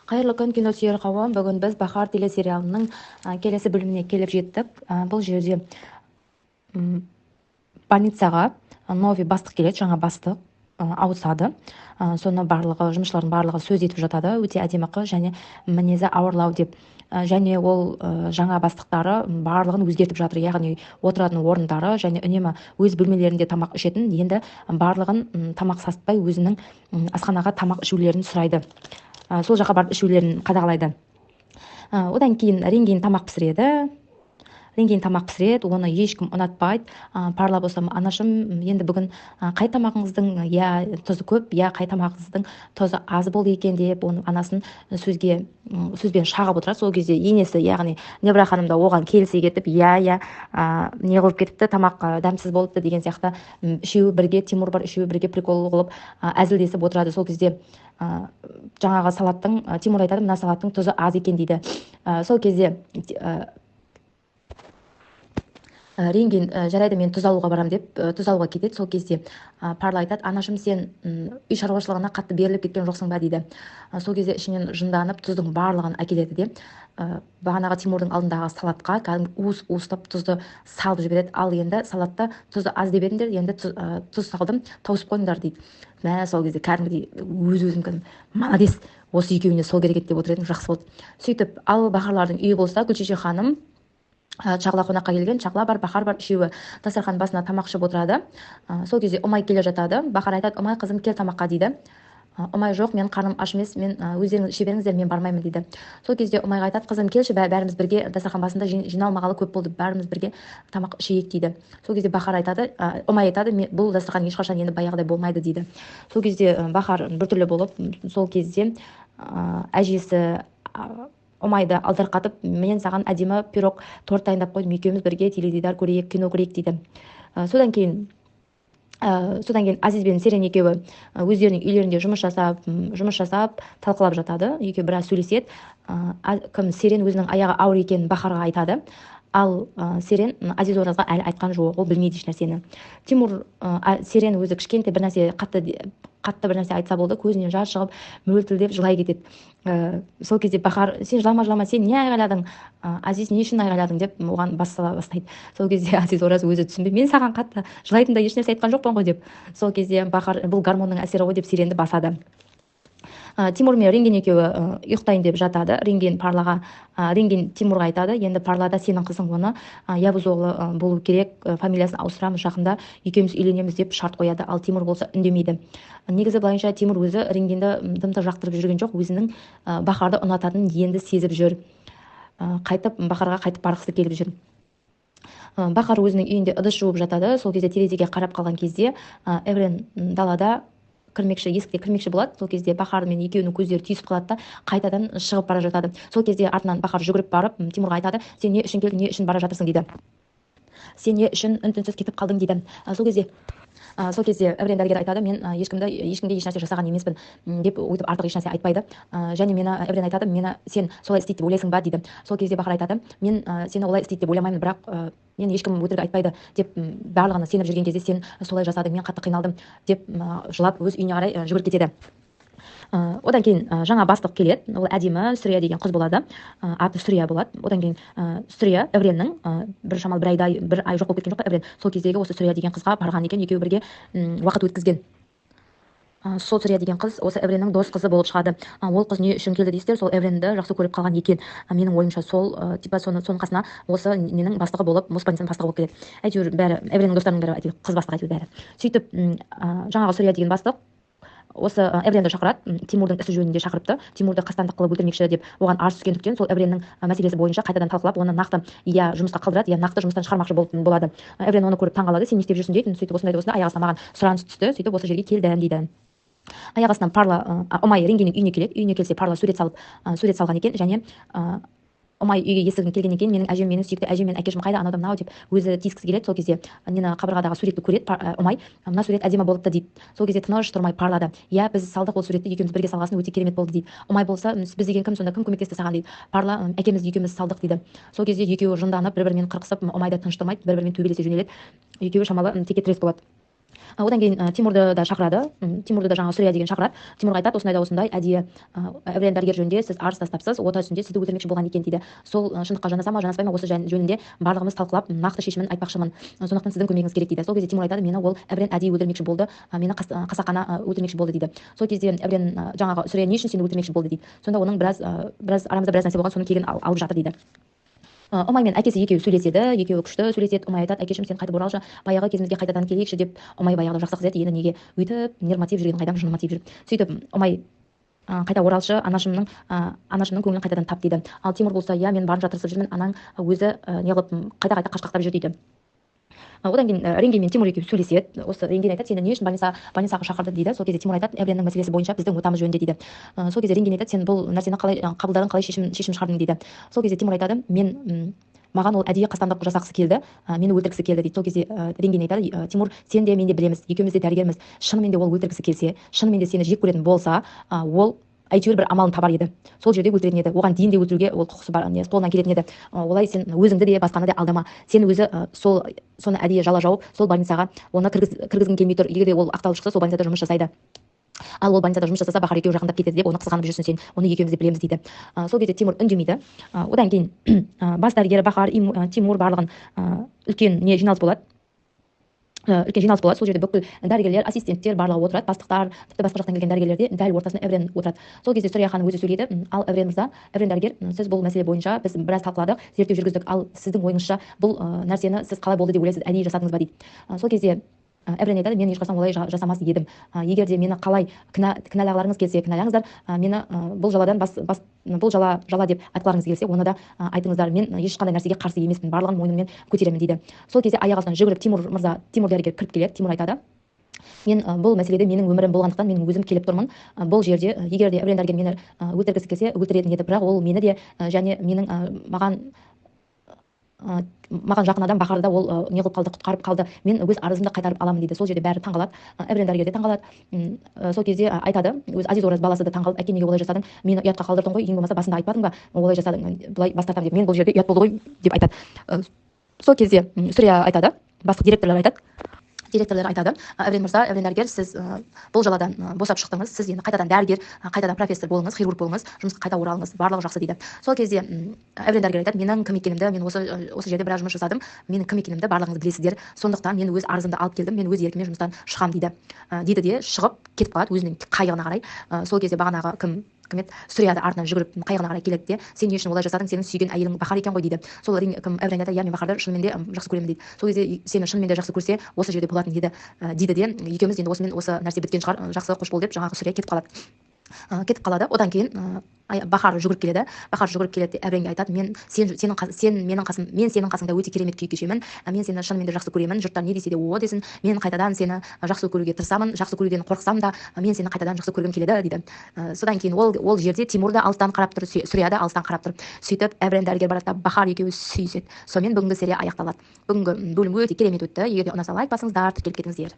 Қайырлы күн, киносүйер қауым. Бүгін біз Бахар телесериалының келесі бөліміне келіп жеттік. Бұл жерде больницаға нови бастық келеді, жаңа бастық ауысады. Соны жұмысшылардың барлығы сөз етіп жатады, өте әдемі қыз және мінезі ауырлау деп. Және ол жаңа бастықтары барлығын өзгертіп жатыр, яғни отыратын орындары және үнемі өз бөлмелерінде тамақ ішетін, енді барлығын тамақ сатпай өзінің асханаға тамақ ішулерін сұрайды. Сол жаққа барып ішулерін қадағалайды. Одан кейін реңгейін тамақ пісіреді, оны ешкім ұнатпайды. Парла болса, анашым, енді бүгін қай тамағыңыздың тұзы көп, қай тамағыңыздың тұзы аз болды екен деп, оны анасын сөзбен шағып отырады. Сол кезде енесі, яғни Небра ханым да оған келісе кетіп, не қылып кетіпті, тамақ дәмсіз болыпты деген сияқты үшеуі бірге, Тимур бар, үшеуі бірге прикол қылып әзілдесіп отырады. Сол кезде жаңағы салаттың, Тимур айтады, мына салаттың тұзы аз екен дейді. Сол кезде реңген жарайды, мен тұз алуға барам деп тұз алуға кетеді. Сол кезде Парла айтады, анашым, сен үй шаруашылығына қатты беріліп кеткен жоқсың ба дейді. Сол кезде ішінен жынданып тұздың барлығын әкеледі де бағанағы Тимурдың алдындағы салатқа кәдімгі уыстап тұзды салып жібереді. Ал енді салатта тұзы аз деп едіңдер, енді тұз салдым, тауысып қойыңдар дейді. Сол кезде кәдімгідей өз-өзім молодец, осы екеуіне сол керек еді деп отыр едім, жақсы болды. Сөйтіп, ал Бахарлардың үйі болса, Гүлшеше ханым Шағла қонаққа келген, Шағла бар, Бахар бар, үшеуі дастархан басына тамақ ішіп отырады. Сол кезде Ұмай келе жатады. Бахар айтады, Ұмай қызым, кел тамаққа дейді. Ұмай, жоқ, мен қарным аш емес, мен өздеріңіз іше беріңіздер, мен бармаймын дейді. Сол кезде Ұмайға айтады, қызым, келші, бәріміз бірге дастархан басында жиналмағалы көп болды, бәріміз бірге тамақ ішейік дейді. Сол кезде Бахар айтады, Ұмай айтады, бұл дастархан ешқашан енді баяғыдай болмайды дейді. Сол кезде Бахар біртүрлі болып, сол кезде әжесі Ұмайды алдарқатып, мен саған әдемі пирог, торт дайындап қойдым, екеуміз бірге теледидар көрейік, кино көрейік дейді. Содан кейін Азиз бен Серен екеуі өздерінің үйлерінде жұмыс жасап талқылап жатады. Екеуі біраз сөйлеседі. Серен өзінің аяғы ауыр екенін Бахарға айтады. Ал Серен Азиз Оразға әлі айтқан жоқ, ол білмейді еш нәрсені. Тимур Серен өзі кішкентай бір нәрсе қатты бір нәрсе айтса болды, көзінен жас шығып, мөлтілдеп жылай кетеді. Сол кезде Бахар, сен жылама, сен не айғайладың, Азиз, не үшін айғайладың деп оған бас сала бастайды. Сол кезде Азиз Ораз өзі түсінбей, мен саған қатты жылайтында еш нәрсе айтқан жоқпын ғой деп. Сол кезде Бахар, бұл гормонның әсері ғой деп Серенді басады. Тимур мен Ренген екеуі ұйықтайын деп жатады. Ренген Тимурға айтады, енді Парлада сенің қызың, оны Ябыз оғлы болу керек, фамилиясын ауыстырамыз, жақында екеуміз үйленеміз деп шарт қояды. Ал Тимур болса үндемейді. Негізі былайынша Тимур өзі Ренгенді дымды жақтырып жүрген жоқ, өзінің Бахарды ұнататынын енді сезіп жүр. Бахарға қайтып барғысы келіп жүр. Бахар өзінің үйінде ыдыс жуып жатады. Сол кезде терезеге қарап қалған кезде Эврен далада есікте кірмекші болады. Сол кезде Бахар мен екеуінің көздері түйісіп қалады да қайтадан шығып бара жатады. Сол кезде артынан Бахар жүгіріп барып Тимурға айтады, сен не үшін келдің, не үшін бара жатырсың дейді. Сен не үшін үн-түнсіз кетіп қалдың дейді. Сол кезде Эврен дәрігер айтады, мен ешкімге еш нәрсе жасаған емеспін деп өйтіп артық еш нәрсе айтпайды. Және Эврен айтады, сен солай істейді деп ойлайсың ба дейді. Сол кезде Бахар айтады, мен сені олай істейді деп ойламаймын, бірақ мен ешкім өтірік айтпайды деп барлығына сеніп жүрген кезде сен солай жасадың, мен қатты қиналдым деп жылап өз үйіне қарай жүгіріп кетеді. Одан кейін жаңа бастық келеді. Ол әдемі Сүрия деген қыз болады. Аты Сүрия болады. Одан кейін Сүрия Эвреннің бір ай жоқ болып кеткен жоқ па Эврен. Сол кездегі осы Сүрия деген қызға барған екен, екеуі бірге уақыт өткізген. Сол Сүрия деген қыз осы Эвреннің дос қызы болып шығады. Ол қыз не үшін келді дейсіздер, сол Эвренді жақсы көріп қалған екен. Менің ойымша сол соның қасына осы ненің бастығы болып, Моспанецтің бастығы болып келеді. Әйтеуір бәрі Эвреннің достарының бәрі қыз бастық, әйтеуір бәрі. Сөйтіп жаңағы Сүрия деген бастық осы Эвренді шақырады, Тимурдың ісі жөнінде шақырыпты. Тимурды қастандық қылып өлтірмекші деп оған арыз түскендіктен сол Эвреннің мәселесі бойынша қайтадан талқылап, оны нақты жұмысқа қалдырады, нақты жұмыстан шығармақшы болады. Эврен оны көріп таңғалады, сен не істеп жүрсің дейді. Сөйтіп осындай аяқ астынан маған сұраныс түсті, сөйтіп осы жерге келдім дейді. Аяқ астынан Ұмай Ренгеннің үйіне келеді. Үйіне келсе Парла сурет салған екен, және Ұмай үйге есігін келгеннен кейін менің әжем, менің сүйікті әжем мен әкешім қайда, анау мынау деп өзі тиіскісі келеді. Сол кезде қабырғадағы суретті көреді Ұмай, мына сурет әдемі болыпты дейді. Сол кезде тыныш тұрмай Парлады, біз салдық ол суретті, екеуміз бірге салғасын, өте керемет болды дейді. Ұмай болса, біз деген кім, сонда кім көмектесті саған дейді. Парла, әкеміз екеуміз салдық дейді. Сол кезде екеуі жынданып бір-бірімен қырқысып, Ұмайды тыныштырмайды, бір-бірімен төбелесе жөнеледі. Екеуі шамалы теке тірес болады. Одан кейін Тимурды да шақырады. Тимурды да жаңағы Сүрия деген шақырады. Тимурға айтады, осындай да осындай әдейі әбілен дәрігер жөнінде сіз арыз тастапсыз, ота үстінде сізді өлтірмекші болған екен дейді. Сол шындыққа жанаса ма жанаспай ма, осы жөнінде барлығымыз талқылап нақты шешімін айтпақшымын. Сондықтан сіздің көмегіңіз керек дейді. Сол кезде Тимур айтады, мені ол әбілен әдейі өлтірмекші болды, мені қасақана өлтірмекші болды дейді. Сол кезде әбілен жаңағы Сүрия не үшін сені өлтірмекші болды дейді. Сонда оның біраз арамызда біраз нәрсе болған, соның кегін алып жатыр дейді. Ұмай мен әкесі екеуі сөйлеседі, екеуі күшті сөйлеседі. Ұмай айтады, әкешім сен қайтып оралшы, баяғы кезімізге қайтадан келейікші деп. Ұмай баяғыда жақсы қыз еді, енді неге өйтіп нервыма тиіп жүрген, қайдам жыныма тиіп жүр. Сөйтіп Ұмай қайта оралшы, анашымның көңілін қайтадан тап дейді. Ал Тимур болса, иә мен барынша тырысып жүрмін, анаң өзі неғылып қайта қашқақтап жүр дейді. Одан кейін Ренген мен Тимур екеуі сөйлеседі. Осы Ренген айтады, сені не үшін больницаға шақырды дейді. Сол кезде Тимур айтады, әбіленнің мәселесі бойынша біздің отамыз жөнінде дейді. Сол кезде Ренген айтады, сен бұл нәрсені қалай қабылдадың, қалай шешім шығардың дейді. Сол кезде Тимур айтады, маған ол әдейі қастандық жасағысы келді, мені өлтіргісі келді дейді. Сол кезде Ренген айтады, Тимур, сен де мен де білеміз, екеуміз де дәрігерміз, шынымен де ол өлтіргісі келсе, шынымен де сені жек көретін болса, ол әйтеуір бір амалын табар еді, сол жерде өлтіретін еді, оған дейін де өлтіруге ол құқысы бар, қолынан келетін еді. Олай сен өзіңді де басқаны да алдама, сен өзі соны әдейі жала жауып сол больницаға оны кіргізгің келмей тұр. Егер де ол ақталып шықса, сол больницада жұмыс жасайды, ал ол больницада жұмыс жасаса Бахар екеуі жақындап кетеді деп оны қызғанып жүрсің сен, оны екеуміз де білеміз дейді. Сол кезде Тимур үндемейді. Одан кейін бас дәрігері Бахар, Тимур барлығын үлкен жиналыс болады. Сол жерде бүкіл дәрігерлер, ассистенттер барлығы отырады, бастықтар, тіпті басқа жақтан келген дәрігерлер де дәл ортасында Эврен отырады. Сол кезде Сүрия ханым өзі сөйлейді, ал Эврен мырза, Эврен дәрігер, сіз бұл мәселе бойынша біз біраз талқыладық, зерттеу жүргіздік, ал сіздің ойыңызша бұл нәрсені сіз қалай болды деп ойлайсыз, әдейі жасадыңыз ба дейді. Сол кезде Эврен айтады, мен ешқашан олай жасамас едім. Егер де мені қалай кінәлағыларыңыз келсе, кінәлаңыздар, мені бұл жаладан бұл жала деп айтқыларыңыз келсе, оны да айтыңыздар. Мен ешқандай нәрсеге қарсы емеспін, барлығын мойныммен көтеремін дейді. Сол кезде аяқ астынан жүгіріп Тимур дәрігер кіріп келеді. Тимур айтады, мен бұл мәселеде менің өмірім болғандықтан мен өзім келіп тұрмын. Бұл жерде егер де Эврен дәрігер мені өлтіргісі келсе, өлтіретін еді, бірақ ол мені де және менің маған жақын адам Бахарды да ол не қылып қалды, құтқарып қалды, мен өз арызымды қайтарып аламын дейді. Сол жерде бәрі таңғалады, Эврен дәрігер де таңғалады. Сол кезде айтады, өз Азиз Ораз баласы да таңғалып, әке неге олай жасадың, мені ұятқа қалдырдың ғой, ең болмаса басында айтпадың ба, олай жасадың, былай бас тартамын деп. Мен бұл жерде ұят болды ғой деп айтады. Сол кезде Сүрия айтады, бастық директорлар айтады, Эврен мырза, Эврен дәрігер, сіз бұл жаладан босап шықтыңыз, сіз енді қайтадан дәрігер, қайтадан профессор болыңыз, хирург болыңыз, жұмысқа қайта оралыңыз, барлығы жақсы дейді. Сол кезде Эврен дәрігер айтады, менің кім екенімді, мен осы жерде біраз жұмыс жасадым, менің кім екенімді барлығыңыз білесіздер, сондықтан мен өз арызымды алып келдім, мен өз еркіммен жұмыстан шығам дейді де шығып кетіп қалады өзінің қайығына қарай. Сол кезде бағанағы кім еді, Сүрия артынан жүгіріп қайығына қарай келеді де, сен не үшін олай жасадың, сенің сүйген әйелің Бахар екен ғой дейді. Сол Эврен айтады, иә мен Бахарды шынымен де жақсы көремін дейді. Сол кезде сені шынымен де жақсы көрсе, осы жерде болатын еді дейді де, екеуміз енді осымен осы нәрсе біткен шығар, жақсы қош бол деп жаңағы Сүрия кетіп қалады. Одан кейін Бахар жүгіріп келеді, Эвренге айтады, мен сенің қасыңда өте керемет күй кешемін, мен сені шынымен де жақсы көремін, жұрттар не десе де о десін, мен қайтадан сені жақсы көруге тырысамын, жақсы көруден қорықсам да, мен сені қайтадан жақсы көргім келеді дейді. Содан кейін ол жерде Тимур да алыстан қарап тұр, Сүрия да алыстан қарап тұр. Сөйтіп Эврен дәрігер барады да Бахар екеуі сүйіседі. Сонымен бүгінгі серия аяқталады. Бүгінгі бөлім өте керемет өтті. Егер де ұнаса лайк басыңыздар, тіркеліп кетіңіздер.